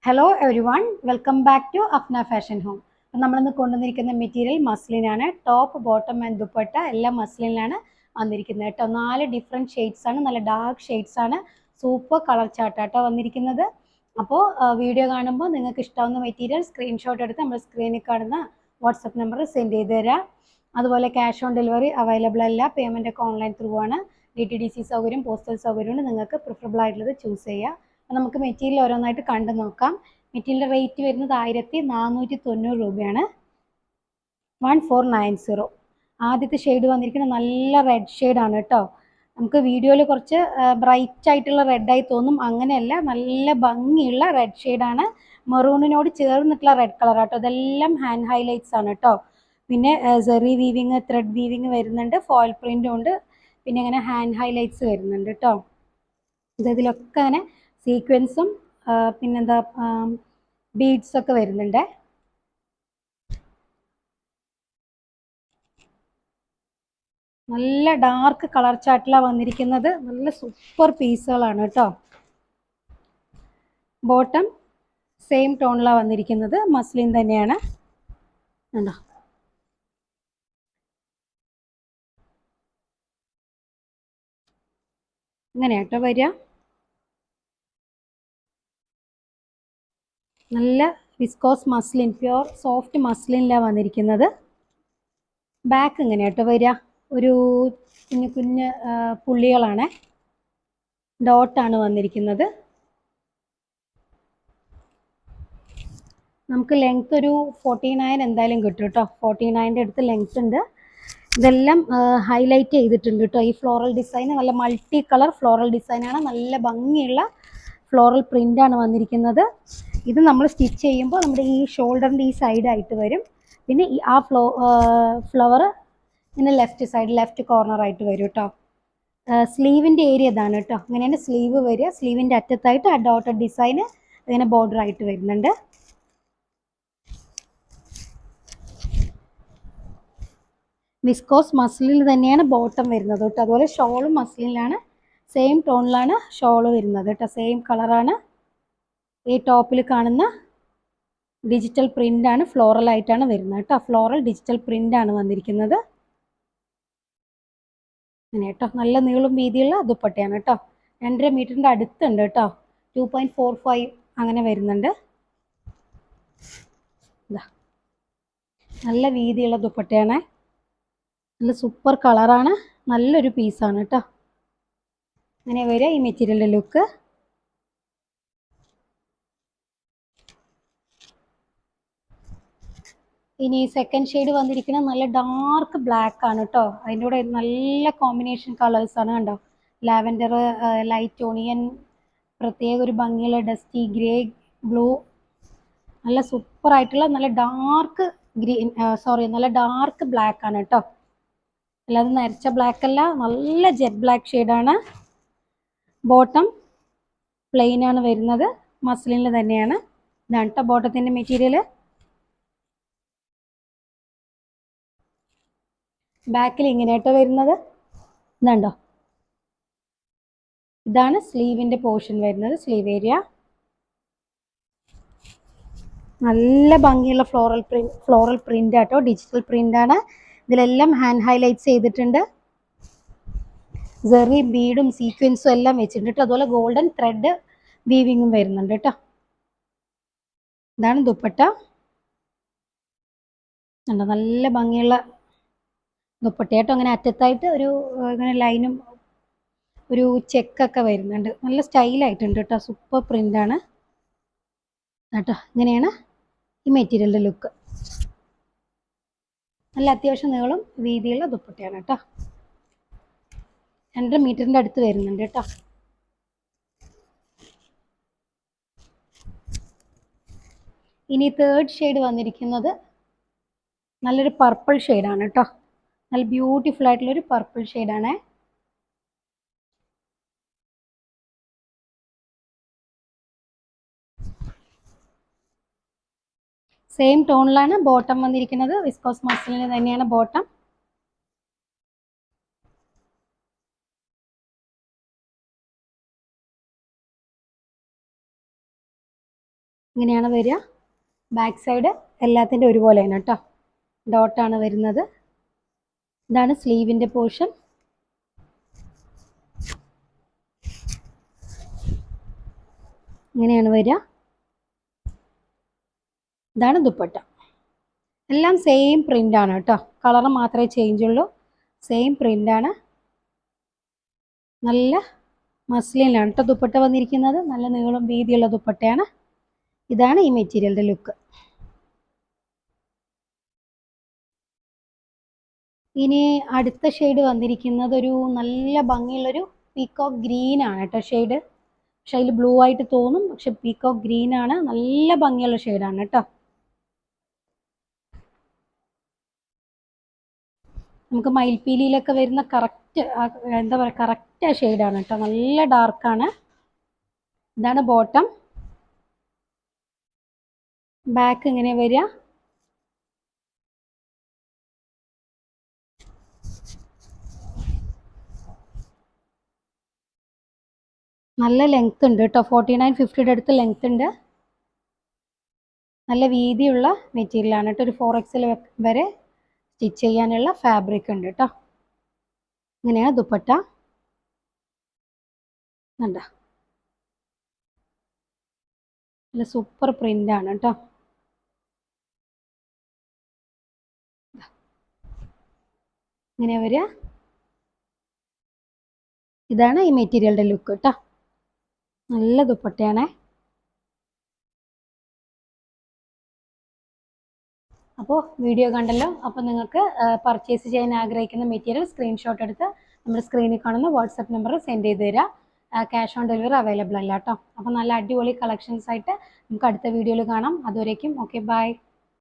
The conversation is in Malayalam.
Hello everyone, welcome back to Afna fashion home. അപ്പം നമ്മളിന്ന് കൊണ്ടുവന്നിരിക്കുന്ന മെറ്റീരിയൽ മസ്ലിനാണ്. ടോപ്പ് ബോട്ടം ആൻഡ് ദുപ്പട്ട എല്ലാം മസ്ലിനിലാണ് വന്നിരിക്കുന്നത് കേട്ടോ. 4 ഡിഫറെൻറ്റ് ഷെയ്ഡ്സ് ആണ്, നല്ല ഡാർക്ക് ഷെയ്ഡ്സ് ആണ്. സൂപ്പർ കളർ ചാർട്ടാട്ടോ വന്നിരിക്കുന്നത്. അപ്പോൾ വീഡിയോ കാണുമ്പോൾ നിങ്ങൾക്ക് ഇഷ്ടമാവുന്ന മെറ്റീരിയൽ സ്ക്രീൻഷോട്ട് എടുത്ത് നമ്മൾ സ്ക്രീനിൽ കാണുന്ന വാട്സപ്പ് നമ്പറിൽ സെൻഡ് ചെയ്ത് തരാം. അതുപോലെ ക്യാഷ് ഓൺ ഡെലിവറി അവൈലബിൾ അല്ല, പേയ്മെൻ്റ് ഒക്കെ ഓൺലൈൻ ത്രൂ ആണ്. DTDC സൗകര്യം, പോസ്റ്റൽ സൗകര്യമുണ്ട്. നിങ്ങൾക്ക് പ്രിഫറബിൾ ആയിട്ടുള്ളത് ചൂസ് ചെയ്യുക. അപ്പോൾ നമുക്ക് മെറ്റീരിയൽ ഓരോന്നായിട്ട് കണ്ടു നോക്കാം. മെറ്റീരിയൽ റേറ്റ് വരുന്നത് 1490 രൂപയാണ്. 1490. ആദ്യത്തെ ഷെയ്ഡ് വന്നിരിക്കുന്നത് നല്ല റെഡ് ഷെയ്ഡാണ് കേട്ടോ. നമുക്ക് വീഡിയോയിൽ കുറച്ച് ബ്രൈറ്റ് ആയിട്ടുള്ള റെഡായി തോന്നും, അങ്ങനെയല്ല, നല്ല ഭംഗിയുള്ള റെഡ് ഷെയ്ഡാണ്. മെറൂണിനോട് ചേർന്നിട്ടുള്ള റെഡ് കളർ കേട്ടോ. ഇതെല്ലാം ഹാൻഡ് ഹൈലൈറ്റ്സ് ആണ് കേട്ടോ. പിന്നെ സെറി വീവിങ്, ത്രെഡ് വീവിങ് വരുന്നുണ്ട്, ഫോയിൽ പ്രിൻറ്റും ഉണ്ട്. പിന്നെ ഇങ്ങനെ ഹാൻഡ് ഹൈലൈറ്റ്സ് വരുന്നുണ്ട് കേട്ടോ. ഇതിലൊക്കെ അങ്ങനെ സീക്വൻസും പിന്നെന്താ ബീഡ്സ് ഒക്കെ വരുന്നുണ്ട്. നല്ല ഡാർക്ക് കളർ ചാർട്ടിലാണ് വന്നിരിക്കുന്നത്. നല്ല സൂപ്പർ പീസുകളാണ് കേട്ടോ. ബോട്ടം സെയിം ടോണിലാണ് വന്നിരിക്കുന്നത്, മസ്ലിൻ തന്നെയാണ്. കണ്ടോ, ഇങ്ങനെയാട്ടോ വരിക. നല്ല വിസ്കോസ് മസ്ലിൻ, പ്യുവർ സോഫ്റ്റ് മസ്ലിനിലാണ് വന്നിരിക്കുന്നത്. ബാക്ക് ഇങ്ങനെയാട്ടോ വരിക. ഒരു കുഞ്ഞു കുഞ്ഞ് പുള്ളികളാണ്, ഡോട്ടാണ് വന്നിരിക്കുന്നത്. നമുക്ക് ലെങ്ത് ഒരു 49 എന്തായാലും കിട്ടും കേട്ടോ. 49ൻ്റെ അടുത്ത് ലെങ്ത് ഉണ്ട്. ഇതെല്ലാം ഹൈലൈറ്റ് ചെയ്തിട്ടുണ്ട് കേട്ടോ. ഈ ഫ്ലോറൽ ഡിസൈൻ നല്ല മൾട്ടി കളർ ഫ്ലോറൽ ഡിസൈനാണ്. നല്ല ഭംഗിയുള്ള ഫ്ലോറൽ പ്രിൻ്റാണ് വന്നിരിക്കുന്നത്. ഇത് നമ്മൾ സ്റ്റിച്ച് ചെയ്യുമ്പോൾ നമ്മുടെ ഈ ഷോൾഡറിൻ്റെ ഈ സൈഡായിട്ട് വരും. പിന്നെ ഈ ഫ്ലവർ ഇങ്ങനെ ലെഫ്റ്റ് കോർണറായിട്ട് വരും കേട്ടോ. സ്ലീവിൻ്റെ ഏരിയ ഇതാണ് കേട്ടോ. അങ്ങനെയാണ് സ്ലീവ് വരിക. സ്ലീവിൻ്റെ അറ്റത്തായിട്ട് ആ ഡോട്ടഡ് ഡിസൈൻ ഇങ്ങനെ ബോർഡർ ആയിട്ട് വരുന്നുണ്ട്. വിസ്കോസ് മസ്ലിനിൽ തന്നെയാണ് ബോട്ടം വരുന്നത് കേട്ടോ. അതുപോലെ ഷോളും മസ്ലിനിലാണ്, സെയിം ടോണിലാണ് ഷോള് വരുന്നത് കേട്ടോ. സെയിം കളറാണ്. ഈ ടോപ്പിൽ കാണുന്ന ഡിജിറ്റൽ പ്രിൻ്റാണ്, ഫ്ലോറലായിട്ടാണ് വരുന്നത് കേട്ടോ. ഫ്ലോറൽ ഡിജിറ്റൽ പ്രിൻ്റാണ് വന്നിരിക്കുന്നത്. അങ്ങനെ കേട്ടോ. നല്ല നീളം വീതിയുള്ള ദുപ്പട്ടയാണ് കേട്ടോ. 2.5 മീറ്ററിൻ്റെ അടുത്തുണ്ട് കേട്ടോ. 2.45 അങ്ങനെ വരുന്നുണ്ട്. നല്ല വീതിയുള്ള ദുപ്പട്ടയാണ്. നല്ല സൂപ്പർ കളറാണ്. നല്ലൊരു പീസാണ് കേട്ടോ. അങ്ങനെ വരിക ഈ മെറ്റീരിയലിൻ്റെ ലുക്ക്. ഇനി സെക്കൻഡ് ഷെയ്ഡ് വന്നിരിക്കുന്നത് നല്ല ഡാർക്ക് ബ്ലാക്ക് ആണ് കേട്ടോ. അതിൻ്റെ കൂടെ നല്ല കോമ്പിനേഷൻ കളേഴ്സാണ് കണ്ടോ. ലാവൻഡർ, ലൈറ്റ് ഓണിയൻ, പ്രത്യേക ഒരു ഭംഗിയുള്ള ഡസ്റ്റി ഗ്രേ, ബ്ലൂ, നല്ല സൂപ്പർ ആയിട്ടുള്ള നല്ല ഡാർക്ക് ഗ്രീൻ, നല്ല ഡാർക്ക് ബ്ലാക്ക് ആണ് കേട്ടോ. അല്ലാതെ നരച്ച ബ്ലാക്ക് അല്ല, നല്ല ജെറ്റ് ബ്ലാക്ക് ഷെയ്ഡാണ്. ബോട്ടം പ്ലെയിൻ ആണ് വരുന്നത്, മസ്ലിനിൽ തന്നെയാണ്. ഇതാണ് കേട്ടോ ബോട്ടത്തിൻ്റെ മെറ്റീരിയൽ. ബാക്കിൽ ഇങ്ങനെയാട്ടോ വരുന്നത്. ഇതുണ്ടോ, ഇതാണ് സ്ലീവിൻ്റെ പോർഷൻ വരുന്നത്, സ്ലീവ് ഏരിയ. നല്ല ഭംഗിയുള്ള ഫ്ലോറൽ പ്രിൻ്റ് ആട്ടോ. ഡിജിറ്റൽ പ്രിൻ്റാണ്. ഇതിലെല്ലാം ഹാൻഡ് ഹൈലൈറ്റ്സ് ചെയ്തിട്ടുണ്ട്. സെറി ബീഡും സീക്വൻസും എല്ലാം വെച്ചിട്ടുണ്ട് കേട്ടോ. അതുപോലെ ഗോൾഡൻ ത്രെഡ് വീവിങ്ങും വരുന്നുണ്ട് കേട്ടോ. ഇതാണ് ദുപ്പട്ട. കണ്ടോ, നല്ല ഭംഗിയുള്ള ദുപ്പട്ടയാട്ടോ. അങ്ങനെ അറ്റത്തായിട്ട് ഒരു ഇങ്ങനെ ലൈനും ഒരു ചെക്കൊക്കെ വരുന്നുണ്ട്. നല്ല സ്റ്റൈലായിട്ടുണ്ട് കേട്ടോ. സൂപ്പർ പ്രിൻ്റാണ് കേട്ടോ. ഇങ്ങനെയാണ് ഈ മെറ്റീരിയലിൻ്റെ ലുക്ക്. നല്ല അത്യാവശ്യം നീളം വീതിയുള്ള ദുപ്പട്ടയാണ് കേട്ടോ. 2.5 മീറ്ററിൻ്റെ അടുത്ത് വരുന്നുണ്ട് കേട്ടോ. ഇനി തേർഡ് ഷെയ്ഡ് വന്നിരിക്കുന്നത് നല്ലൊരു പർപ്പിൾ ഷെയ്ഡാണ് കേട്ടോ. നല്ല ബ്യൂട്ടിഫുൾ ആയിട്ടുള്ളൊരു പർപ്പിൾ ഷെയ്ഡാണ്. സെയിം ടോണിലാണ് ബോട്ടം വന്നിരിക്കുന്നത്. വിസ്കോസ് മസ്ലിന് തന്നെയാണ് ബോട്ടം. ഇങ്ങനെയാണ് വരിക. ബാക്ക് സൈഡ് എല്ലാത്തിൻ്റെ ഒരുപോലെയാണ് കേട്ടോ, ഡോട്ടാണ് വരുന്നത്. ഇതാണ് സ്ലീവിൻ്റെ പോർഷൻ. ഇങ്ങനെയാണ് വരിക. ഇതാണ് ദുപ്പട്ട. എല്ലാം സെയിം പ്രിൻ്റാണ് കേട്ടോ, കളർ മാത്രമേ ചേഞ്ച് ഉള്ളൂ. സെയിം പ്രിൻ്റാണ്. നല്ല മസ്ലിനിലാണ് കേട്ടോ ദുപ്പട്ട വന്നിരിക്കുന്നത്. നല്ല നീളം വീതിയുള്ള ദുപ്പട്ടയാണ്. ഇതാണ് ഈ മെറ്റീരിയലിൻ്റെ ലുക്ക്. ഇനി അടുത്ത ഷെയ്ഡ് വന്നിരിക്കുന്നത് ഒരു നല്ല ഭംഗിയുള്ളൊരു പീക്കോക്ക് ഗ്രീൻ ആണ് കേട്ടോ ഷെയ്ഡ്. പക്ഷെ അതിൽ ബ്ലൂ ആയിട്ട് തോന്നും, പക്ഷെ പീക്കോക്ക് ഗ്രീൻ ആണ്. നല്ല ഭംഗിയുള്ള ഷെയ്ഡാണ് കേട്ടോ. നമുക്ക് മയിൽപ്പീലിയിലൊക്കെ വരുന്ന കറക്റ്റ് എന്താ പറയുക, കറക്റ്റ് ആ ഷെയ്ഡാണ് കേട്ടോ. നല്ല ഡാർക്കാണ്. ഇതാണ് ബോട്ടം. ബാക്ക് ഇങ്ങനെ വരിക. നല്ല ലെങ്ത് ഉണ്ട് കേട്ടോ, 49-50 അടുത്ത് ലെങ്ത് ഉണ്ട്. നല്ല വീതിയുള്ള മെറ്റീരിയലാണ് കേട്ടോ. ഒരു 4XL വരെ സ്റ്റിച്ച് ചെയ്യാനുള്ള ഫാബ്രിക് ഉണ്ട് കേട്ടോ. ഇങ്ങനെയാണ് ദുപ്പട്ട. കണ്ടോ, നല്ല സൂപ്പർ പ്രിൻ്റാണ് കേട്ടോ. ഇങ്ങനെ വരിക. ഇതാണ് ഈ മെറ്റീരിയലിൻ്റെ ലുക്ക് കേട്ടോ. നല്ല ദുപ്പട്ടയാണേ. അപ്പോൾ വീഡിയോ കണ്ടല്ലോ. അപ്പോൾ നിങ്ങൾക്ക് പർച്ചേസ് ചെയ്യാൻ ആഗ്രഹിക്കുന്ന മെറ്റീരിയൽ സ്ക്രീൻഷോട്ട് എടുത്ത് നമ്മുടെ സ്ക്രീനിൽ കാണുന്ന വാട്സപ്പ് നമ്പറിൽ സെൻഡ് ചെയ്ത് തരാം. ക്യാഷ് ഓൺ ഡെലിവറി അവൈലബിൾ അല്ല കേട്ടോ. അപ്പോൾ നല്ല അടിപൊളി കളക്ഷൻസ് ആയിട്ട് നമുക്ക് അടുത്ത വീഡിയോയിൽ കാണാം. അതുവരേക്കും ഓക്കെ, ബൈ.